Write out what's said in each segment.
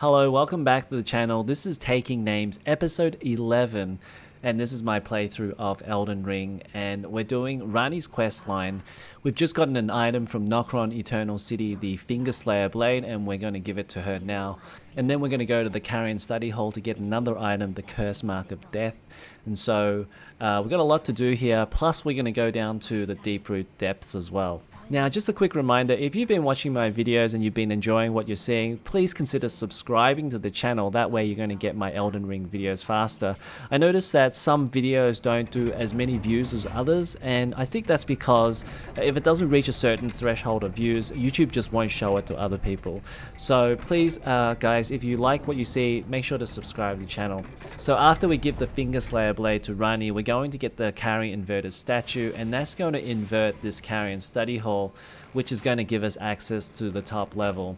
Hello, welcome back to the channel. This is Taking Names, episode 11, and this is my playthrough of Elden Ring, and we're doing Ranni's quest line. We've just gotten an item from Nokron Eternal City, the Finger Slayer Blade, and we're going to give it to her now. And then we're going to go to the Carian study hall to get another item, the Curse Mark of Death. And so we've got a lot to do here, plus we're going to go down to the Deeproot Depths as well. Now, just a quick reminder, if you've been watching my videos and you've been enjoying what you're seeing, please consider subscribing to the channel. That way you're going to get my Elden Ring videos faster. I noticed that some videos don't do as many views as others, and I think that's because if it doesn't reach a certain threshold of views, YouTube just won't show it to other people. So please, guys, if you like what you see, make sure to subscribe to the channel. So after we give the Finger Slayer Blade to Ranni, we're going to get the Carian Inverted Statue, and that's going to invert this Carian study hall, which is going to give us access to the top level.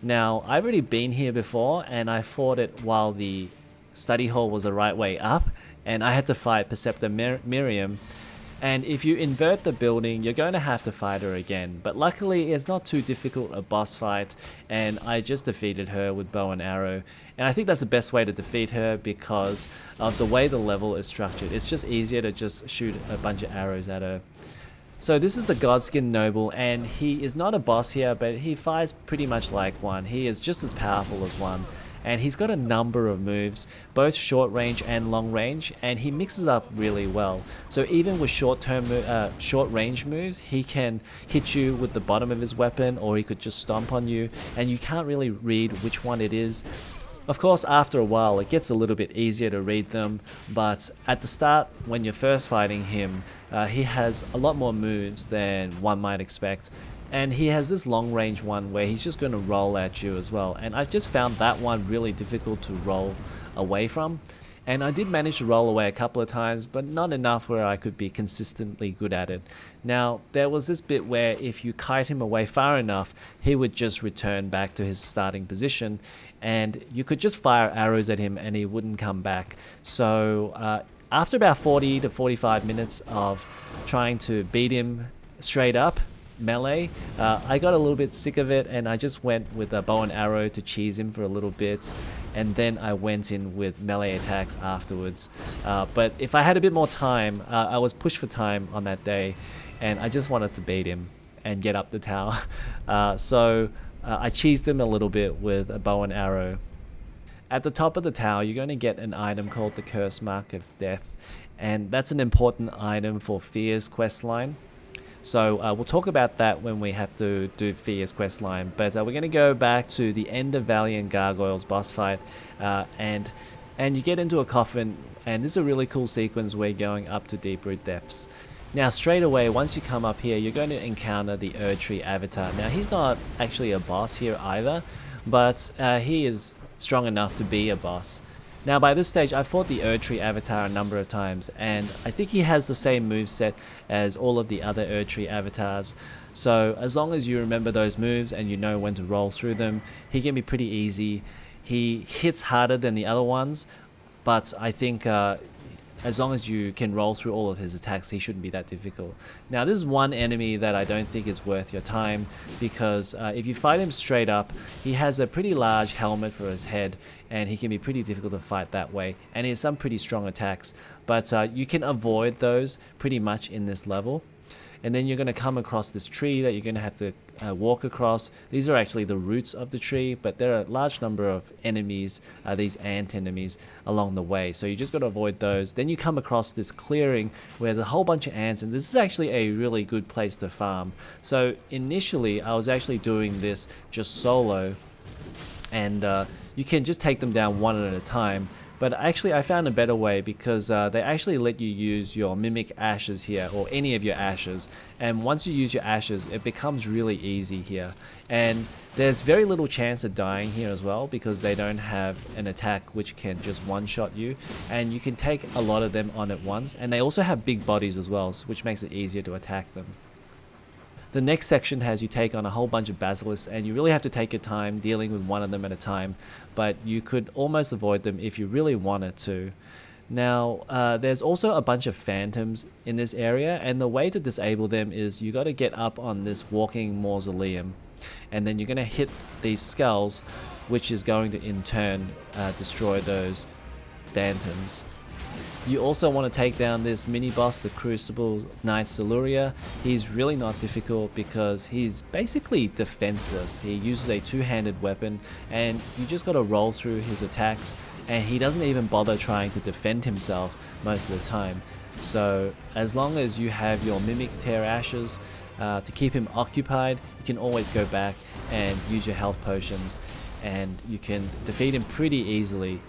Now, I've already been here before, and I fought it while the study hall was the right way up, and I had to fight Preceptor Miriam. And if you invert the building, you're going to have to fight her again. But luckily, it's not too difficult a boss fight, and I just defeated her with bow and arrow. And I think that's the best way to defeat her because of the way the level is structured. It's just easier to just shoot a bunch of arrows at her. So this is the Godskin Noble, and he is not a boss here, but he fights pretty much like one. He is just as powerful as one, and he's got a number of moves, both short range and long range, and he mixes up really well. So even with short range moves, he can hit you with the bottom of his weapon, or he could just stomp on you, and you can't really read which one it is. Of course, after a while, it gets a little bit easier to read them, but at the start, when you're first fighting him, he has a lot more moves than one might expect. And he has this long range one where he's just going to roll at you as well. And I've just found that one really difficult to roll away from. And I did manage to roll away a couple of times, but not enough where I could be consistently good at it. Now, there was this bit where if you kite him away far enough, he would just return back to his starting position, and you could just fire arrows at him and he wouldn't come back. So after about 40 to 45 minutes of trying to beat him straight up, melee, I got a little bit sick of it, and I just went with a bow and arrow to cheese him for a little bit, and then I went in with melee attacks afterwards. But if I had a bit more time, I was pushed for time on that day, and I just wanted to beat him and get up the tower. So I cheesed him a little bit with a bow and arrow. At the top of the tower, you're going to get an item called the Curse Mark of Death, and that's an important item for Fear's questline. So we'll talk about that when we have to do Fear's questline, but we're going to go back to the end of Valiant Gargoyles boss fight, and you get into a coffin, and this is a really cool sequence where you're going up to Deeproot Depths. Now straight away, once you come up here, you're going to encounter the Erdtree avatar. Now he's not actually a boss here either, but he is strong enough to be a boss. Now by this stage, I've fought the Erdtree avatar a number of times, and I think he has the same moveset as all of the other Erdtree avatars. So as long as you remember those moves and you know when to roll through them, he can be pretty easy. He hits harder than the other ones, but I think as long as you can roll through all of his attacks, he shouldn't be that difficult. Now this is one enemy that I don't think is worth your time, because if you fight him straight up, he has a pretty large helmet for his head, and he can be pretty difficult to fight that way, and he has some pretty strong attacks, but you can avoid those pretty much in this level. And then you're going to come across this tree that you're going to have to walk across. These are actually the roots of the tree, but there are a large number of enemies, these ant enemies, along the way. So you just got to avoid those. Then you come across this clearing where there's a whole bunch of ants, and this is actually a really good place to farm. So initially, I was actually doing this just solo, and you can just take them down one at a time. But actually I found a better way, because they actually let you use your Mimic Ashes here, or any of your ashes, and once you use your ashes, it becomes really easy here. And there's very little chance of dying here as well, because they don't have an attack which can just one-shot you, and you can take a lot of them on at once, and they also have big bodies as well, which makes it easier to attack them. The next section has you take on a whole bunch of basilisks, and you really have to take your time dealing with one of them at a time, but you could almost avoid them if you really wanted to. Now, there's also a bunch of phantoms in this area, and the way to disable them is you got to get up on this walking mausoleum, and then you're going to hit these skulls, which is going to in turn destroy those phantoms. You also want to take down this mini boss, the Crucible Knight Silurian. He's really not difficult because he's basically defenseless. He uses a two-handed weapon and you just got to roll through his attacks, and he doesn't even bother trying to defend himself most of the time. So as long as you have your Mimic Tear Ashes to keep him occupied, you can always go back and use your health potions and you can defeat him pretty easily.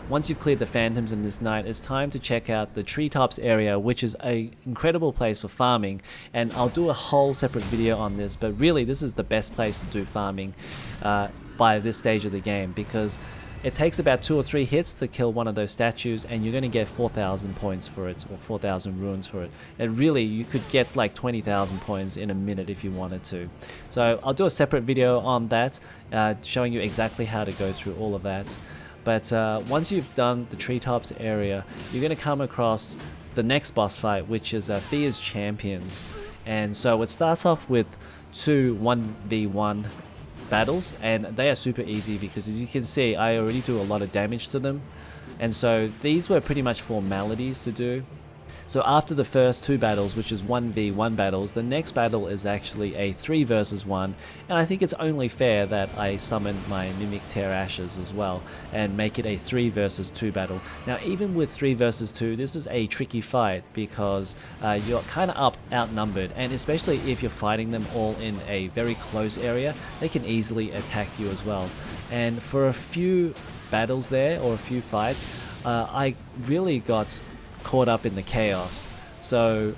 Once you've cleared the phantoms in this night, it's time to check out the treetops area, which is an incredible place for farming, and I'll do a whole separate video on this, but really this is the best place to do farming by this stage of the game, because it takes about 2 or 3 hits to kill one of those statues and you're going to get 4,000 points for it, or 4,000 runes for it. And really you could get like 20,000 points in a minute if you wanted to. So I'll do a separate video on that, showing you exactly how to go through all of that. But once you've done the treetops area, you're going to come across the next boss fight, which is Fear's Champions. And so it starts off with 2 1v1 battles, and they are super easy because, as you can see, I already do a lot of damage to them. And so these were pretty much formalities to do. So after the first 2 battles, which is 1v1 battles, the next battle is actually a 3 versus 1, and I think it's only fair that I summon my Mimic Tear Ashes as well and make it a 3 versus 2 battle. Now even with 3 versus 2, this is a tricky fight because you're kind of outnumbered, and especially if you're fighting them all in a very close area, they can easily attack you as well. And for a few battles there, or a few fights, I really got caught up in the chaos, so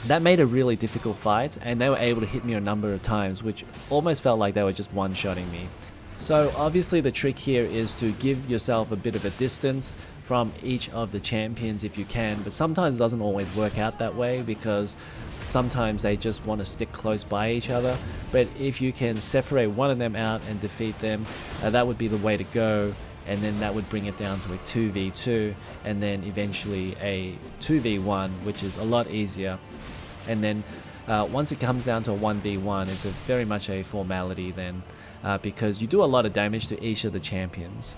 that made a really difficult fight, and they were able to hit me a number of times, which almost felt like they were just one-shotting me. So obviously the trick here is to give yourself a bit of a distance from each of the champions if you can, but sometimes it doesn't always work out that way because sometimes they just want to stick close by each other. But if you can separate one of them out and defeat them, that would be the way to go. And then that would bring it down to a 2v2 and then eventually a 2v1, which is a lot easier. And then once it comes down to a 1v1, it's very much a formality then, because you do a lot of damage to each of the champions.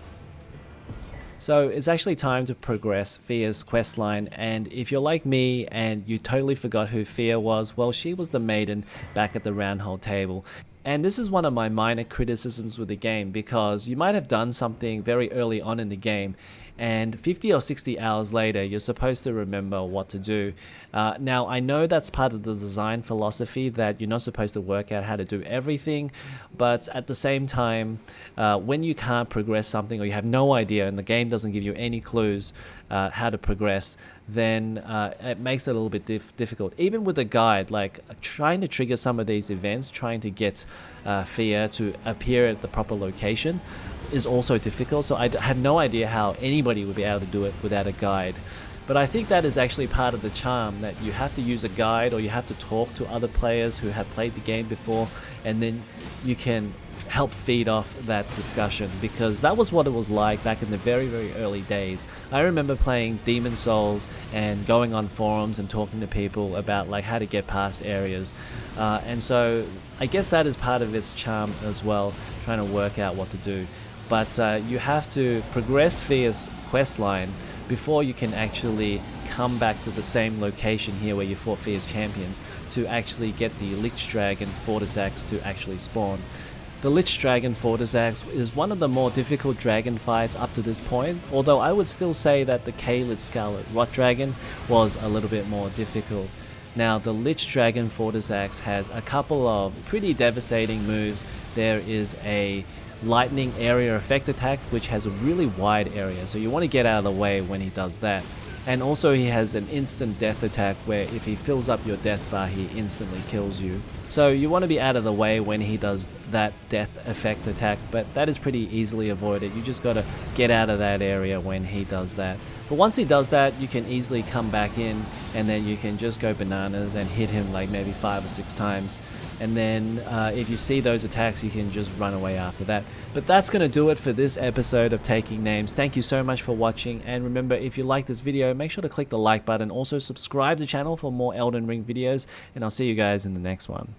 So it's actually time to progress Fear's questline, and if you're like me and you totally forgot who Fear was, well, she was the maiden back at the round hole table. And this is one of my minor criticisms with the game, because you might have done something very early on in the game and 50 or 60 hours later you're supposed to remember what to do. Now I know that's part of the design philosophy, that you're not supposed to work out how to do everything, but at the same time, when you can't progress something or you have no idea and the game doesn't give you any clues how to progress, then it makes it a little bit difficult. Even with a guide, like trying to trigger some of these events, trying to get Fear to appear at the proper location is also difficult. So I have no idea how anybody would be able to do it without a guide. But I think that is actually part of the charm, that you have to use a guide or you have to talk to other players who have played the game before, and then you can help feed off that discussion, because that was what it was like back in the very, very early days. I remember playing Demon Souls and going on forums and talking to people about like how to get past areas, and so I guess that is part of its charm as well, trying to work out what to do. But you have to progress Fear's questline before you can actually come back to the same location here where you fought Fear's champions to actually get the Lichdragon Fortissax to actually spawn. The Lichdragon Fortissax is one of the more difficult dragon fights up to this point, although I would still say that the K-Lit Scarlet Rot Dragon was a little bit more difficult. Now the Lichdragon Fortissax has a couple of pretty devastating moves. There is a lightning area effect attack, which has a really wide area, so you want to get out of the way when he does that. And also he has an instant death attack where if he fills up your death bar, he instantly kills you. So you want to be out of the way when he does that death effect attack, but that is pretty easily avoided. You just got to get out of that area when he does that. But once he does that, you can easily come back in and then you can just go bananas and hit him like maybe 5 or 6 times. And then if you see those attacks, you can just run away after that. But that's going to do it for this episode of Taking Names. Thank you so much for watching, and remember, if you like this video, make sure to click the like button. Also subscribe to the channel for more Elden Ring videos, and I'll see you guys in the next one.